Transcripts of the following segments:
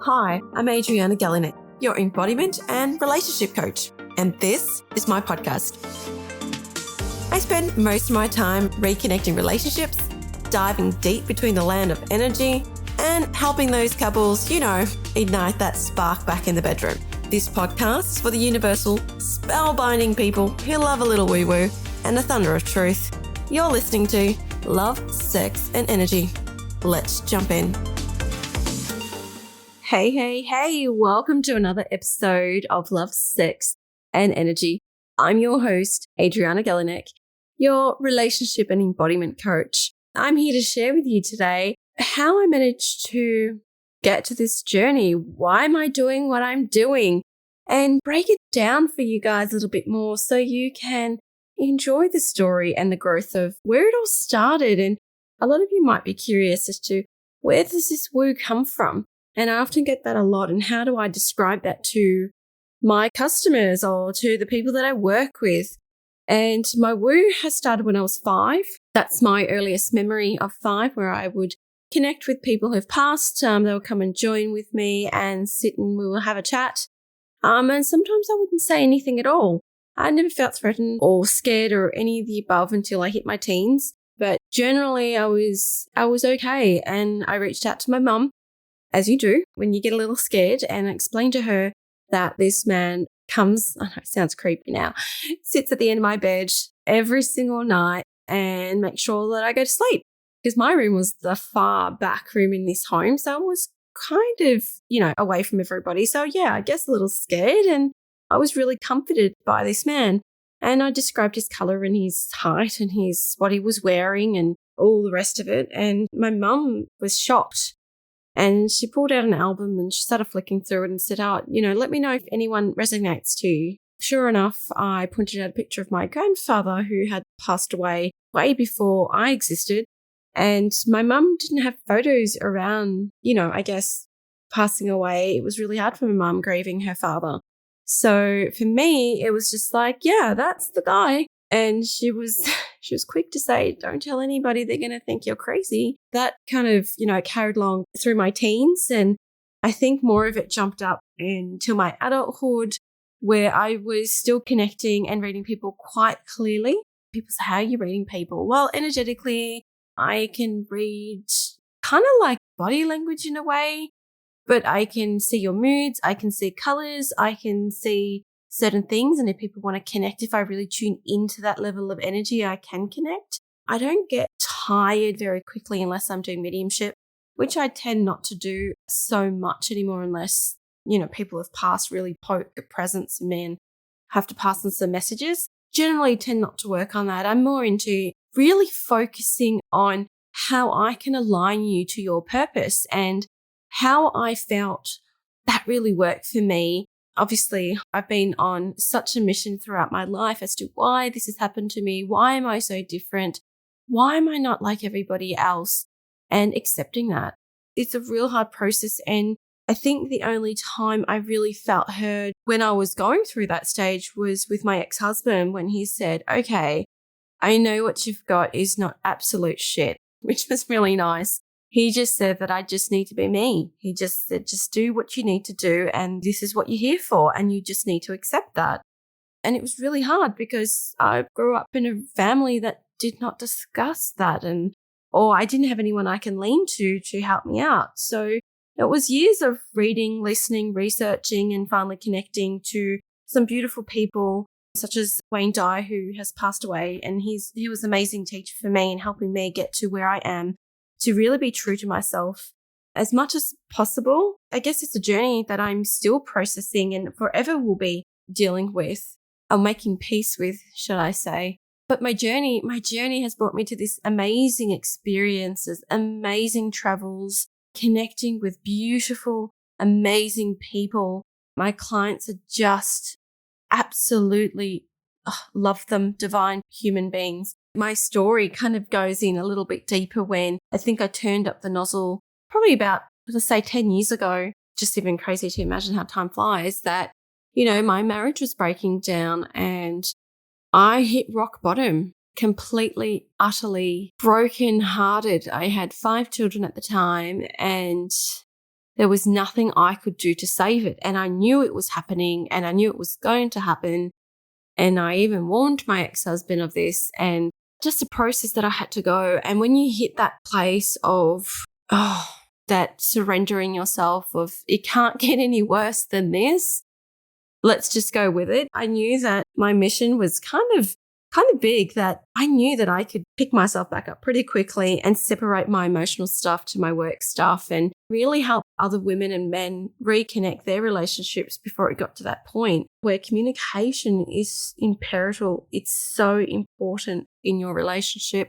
Hi, I'm Adriana Galinek, your embodiment and relationship coach, and this is my podcast. I spend most of my time reconnecting relationships, diving deep between the land of energy, and helping those couples, ignite that spark back in the bedroom. This podcast is for the universal, spellbinding people who love a little woo-woo and the thunder of truth. You're listening to Love, Sex, and Energy. Let's jump in. Hey, welcome to another episode of Love, Sex, and Energy. I'm your host, Adriana Galinek, your relationship and embodiment coach. I'm here to share with you today how I managed to get to this journey. Why am I doing what I'm doing? And break it down for you guys a little bit more so you can enjoy the story and the growth of where it all started. And a lot of you might be curious as to where does this woo come from? And I often get that a lot. And how do I describe that to my customers or to the people that I work with? And my woo has started when I was 5. That's my earliest memory of 5, where I would connect with people who've passed. They would come and join with me and sit and we will have a chat. And sometimes I wouldn't say anything at all. I never felt threatened or scared or any of the above until I hit my teens. But generally I was okay. And I reached out to my mum, as you do when you get a little scared, and explained to her that this man comes, I know it sounds creepy now, sits at the end of my bed every single night and makes sure that I go to sleep. Because my room was the far back room in this home. So I was kind of, away from everybody. So yeah, I guess a little scared. And I was really comforted by this man. And I described his color and his height and what he was wearing and all the rest of it. And my mum was shocked. And she pulled out an album and she started flicking through it and said, let me know if anyone resonates to you. Sure enough, I pointed out a picture of my grandfather who had passed away way before I existed. And my mum didn't have photos around, I guess, passing away. It was really hard for my mum grieving her father. So for me, it was just like, yeah, that's the guy. And she was quick to say, don't tell anybody, they're going to think you're crazy. That kind of, carried along through my teens. And I think more of it jumped up into my adulthood, where I was still connecting and reading people quite clearly. People say, how are you reading people? Well, energetically, I can read kind of like body language in a way, but I can see your moods. I can see colors. I can see certain things. And if people want to connect, if I really tune into that level of energy, I can connect. I don't get tired very quickly unless I'm doing mediumship, which I tend not to do so much anymore unless, people have passed, really poke a presence in me and have to pass on some messages. Generally tend not to work on that. I'm more into really focusing on how I can align you to your purpose and how I felt that really worked for me. Obviously, I've been on such a mission throughout my life as to why this has happened to me. Why am I so different? Why am I not like everybody else? And accepting that. It's a real hard process. And I think the only time I really felt heard when I was going through that stage was with my ex-husband, when he said, okay, I know what you've got is not absolute shit, which was really nice. He just said that I just need to be me. He just said, just do what you need to do. And this is what you're here for. And you just need to accept that. And it was really hard because I grew up in a family that did not discuss that. Or I didn't have anyone I can lean to help me out. So it was years of reading, listening, researching, and finally connecting to some beautiful people, such as Wayne Dyer, who has passed away. And he was an amazing teacher for me in helping me get to where I am, to really be true to myself as much as possible. I guess it's a journey that I'm still processing and forever will be dealing with, or making peace with, should I say. But my journey has brought me to this amazing experiences, amazing travels, connecting with beautiful, amazing people. My clients are just absolutely love them, divine human beings. My story kind of goes in a little bit deeper when I think I turned up the nozzle probably about, let's say, 10 years ago. Just even crazy to imagine how time flies, that, my marriage was breaking down and I hit rock bottom, completely, utterly broken hearted. I had 5 children at the time and there was nothing I could do to save it. And I knew it was happening and I knew it was going to happen. And I even warned my ex-husband of this, and just a process that I had to go. And when you hit that place of, that surrendering yourself of, it can't get any worse than this, let's just go with it. I knew that my mission was kind of big, that I knew that I could pick myself back up pretty quickly and separate my emotional stuff to my work stuff and really help other women and men reconnect their relationships before it got to that point where communication is imperative. It's so important in your relationship.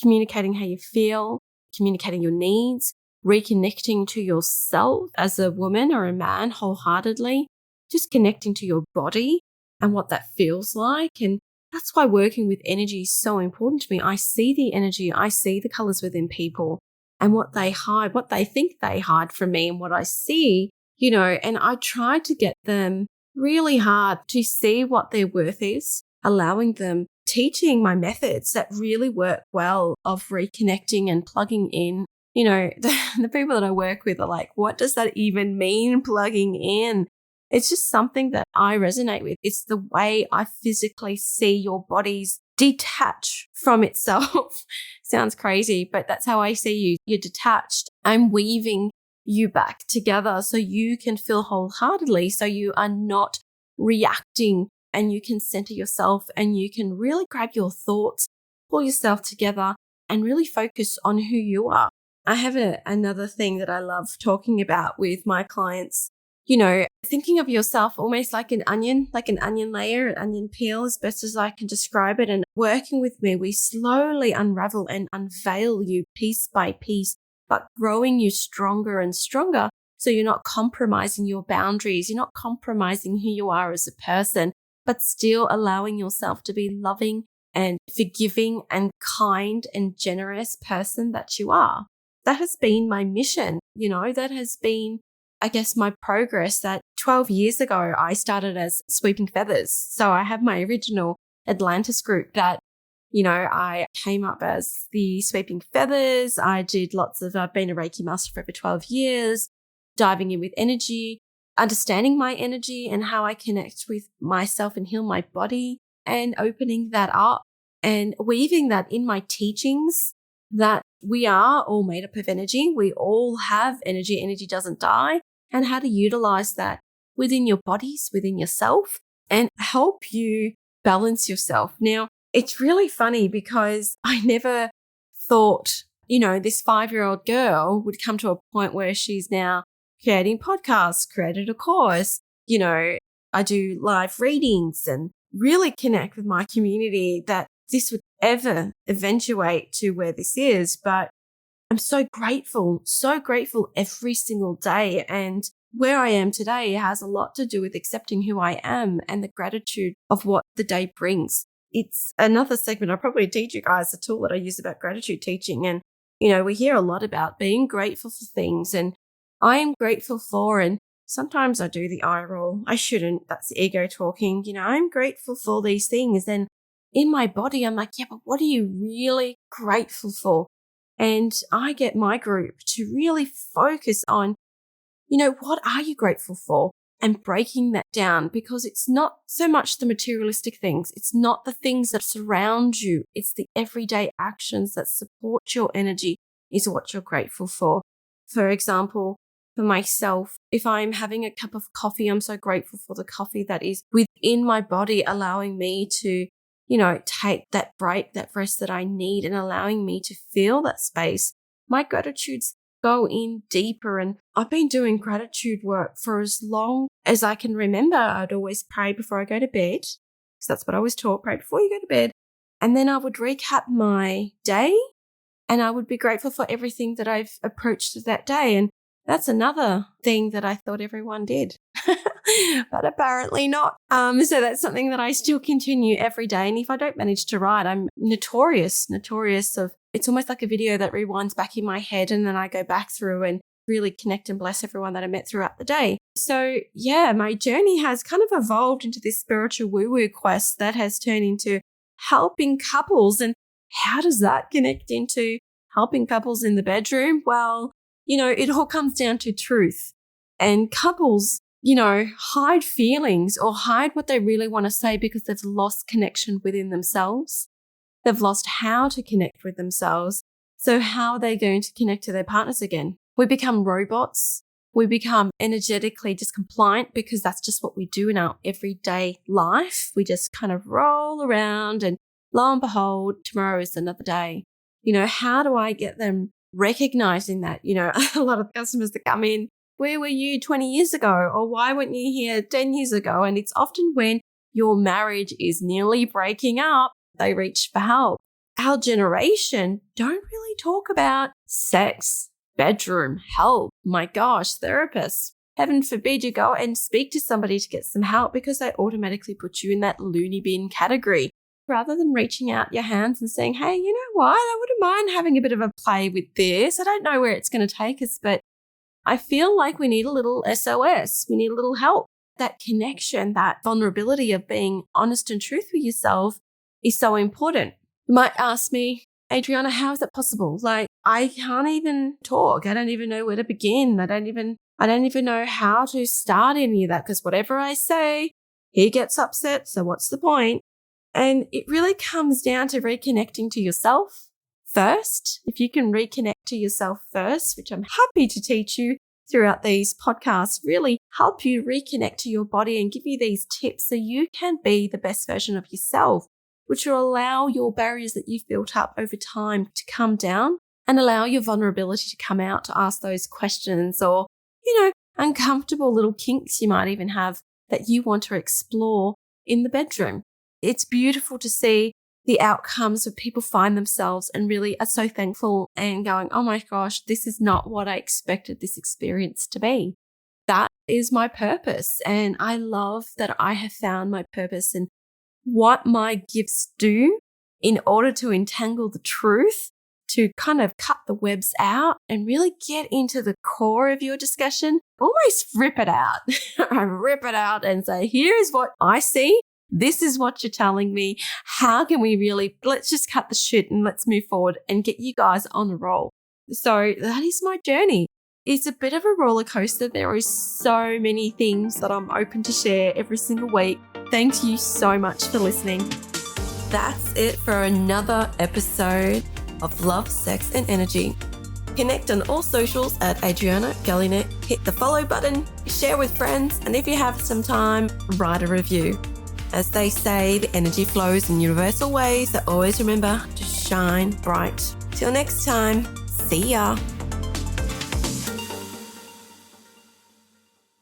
Communicating how you feel, communicating your needs, reconnecting to yourself as a woman or a man wholeheartedly, just connecting to your body and what that feels like. And that's why working with energy is so important to me. I see the energy, I see the colors within people and what they hide, what they think they hide from me and what I see, and I try to get them really hard to see what their worth is, allowing them, teaching my methods that really work well of reconnecting and plugging in. The people that I work with are like, what does that even mean, plugging in? It's just something that I resonate with. It's the way I physically see your bodies detach from itself. Sounds crazy, but that's how I see you. You're detached. I'm weaving you back together so you can feel wholeheartedly, so you are not reacting and you can center yourself and you can really grab your thoughts, pull yourself together and really focus on who you are. I have another thing that I love talking about with my clients. Thinking of yourself almost like an onion layer, an onion peel, as best as I can describe it. And working with me, we slowly unravel and unveil you piece by piece, but growing you stronger and stronger. So you're not compromising your boundaries. You're not compromising who you are as a person, but still allowing yourself to be loving and forgiving and kind and generous person that you are. That has been my mission. That has been, I guess, my progress. That 12 years ago, I started as Sweeping Feathers. So I have my original Atlantis group that, I came up as the Sweeping Feathers. I've been a Reiki master for over 12 years, diving in with energy, understanding my energy and how I connect with myself and heal my body, and opening that up and weaving that in my teachings, that we are all made up of energy. We all have energy. Energy doesn't die. And how to utilize that within your bodies, within yourself, and help you balance yourself. Now, it's really funny because I never thought, this 5-year-old girl would come to a point where she's now creating podcasts, created a course. I do live readings and really connect with my community, that this would ever eventuate to where this is. But I'm so grateful every single day. And where I am today has a lot to do with accepting who I am and the gratitude of what the day brings. It's another segment. I'll probably teach you guys a tool that I use about gratitude teaching. And, we hear a lot about being grateful for things, and I am grateful for, and sometimes I do the eye roll. I shouldn't. That's the ego talking. I'm grateful for these things. And in my body, I'm like, yeah, but what are you really grateful for? And I get my group to really focus on, what are you grateful for? And breaking that down, because it's not so much the materialistic things. It's not the things that surround you. It's the everyday actions that support your energy is what you're grateful for. For example, for myself, if I'm having a cup of coffee, I'm so grateful for the coffee that is within my body, allowing me to take that break, that rest that I need, and allowing me to feel that space. My gratitudes go in deeper, and I've been doing gratitude work for as long as I can remember. I'd always pray before I go to bed, because that's what I was taught, pray before you go to bed. And then I would recap my day, and I would be grateful for everything that I've approached that day. And that's another thing that I thought everyone did, but apparently not. So that's something that I still continue every day. And if I don't manage to write, I'm notorious of, it's almost like a video that rewinds back in my head, and then I go back through and really connect and bless everyone that I met throughout the day. So yeah, my journey has kind of evolved into this spiritual woo-woo quest that has turned into helping couples. And how does that connect into helping couples in the bedroom? Well, it all comes down to truth. And couples, hide feelings or hide what they really want to say because they've lost connection within themselves. They've lost how to connect with themselves. So how are they going to connect to their partners again? We become robots. We become energetically just compliant because that's just what we do in our everyday life. We just kind of roll around and lo and behold, tomorrow is another day. How do I get them recognizing that? A lot of customers that come in, where were you 20 years ago? Or why weren't you here 10 years ago? And it's often when your marriage is nearly breaking up, they reach for help. Our generation don't really talk about sex, bedroom, help. My gosh, therapists. Heaven forbid you go and speak to somebody to get some help because they automatically put you in that loony bin category. Rather than reaching out your hands and saying, hey, you know what? I wouldn't mind having a bit of a play with this. I don't know where it's going to take us, but I feel like we need a little SOS. We need a little help. That connection, that vulnerability of being honest and truth with yourself is so important. You might ask me, Adriana, how is that possible? Like, I can't even talk. I don't even know where to begin. I don't even know how to start any of that because whatever I say, he gets upset. So what's the point? And it really comes down to reconnecting to yourself first. If you can reconnect to yourself first, which I'm happy to teach you throughout these podcasts, really help you reconnect to your body and give you these tips so you can be the best version of yourself, which will allow your barriers that you've built up over time to come down and allow your vulnerability to come out to ask those questions or, uncomfortable little kinks you might even have that you want to explore in the bedroom. It's beautiful to see the outcomes where people find themselves and really are so thankful and going, oh my gosh, this is not what I expected this experience to be. That is my purpose. And I love that I have found my purpose and what my gifts do in order to entangle the truth, to kind of cut the webs out and really get into the core of your discussion, almost rip it out. I rip it out and say, here is what I see. This is what you're telling me. How can we let's just cut the shit and let's move forward and get you guys on the roll. So that is my journey. It's a bit of a roller coaster. There is so many things that I'm open to share every single week. Thank you so much for listening. That's it for another episode of Love, Sex and Energy. Connect on all socials at Adriana Galinek. Hit the follow button, share with friends, and if you have some time, write a review. As they say, the energy flows in universal ways, so always remember to shine bright. Till next time, see ya.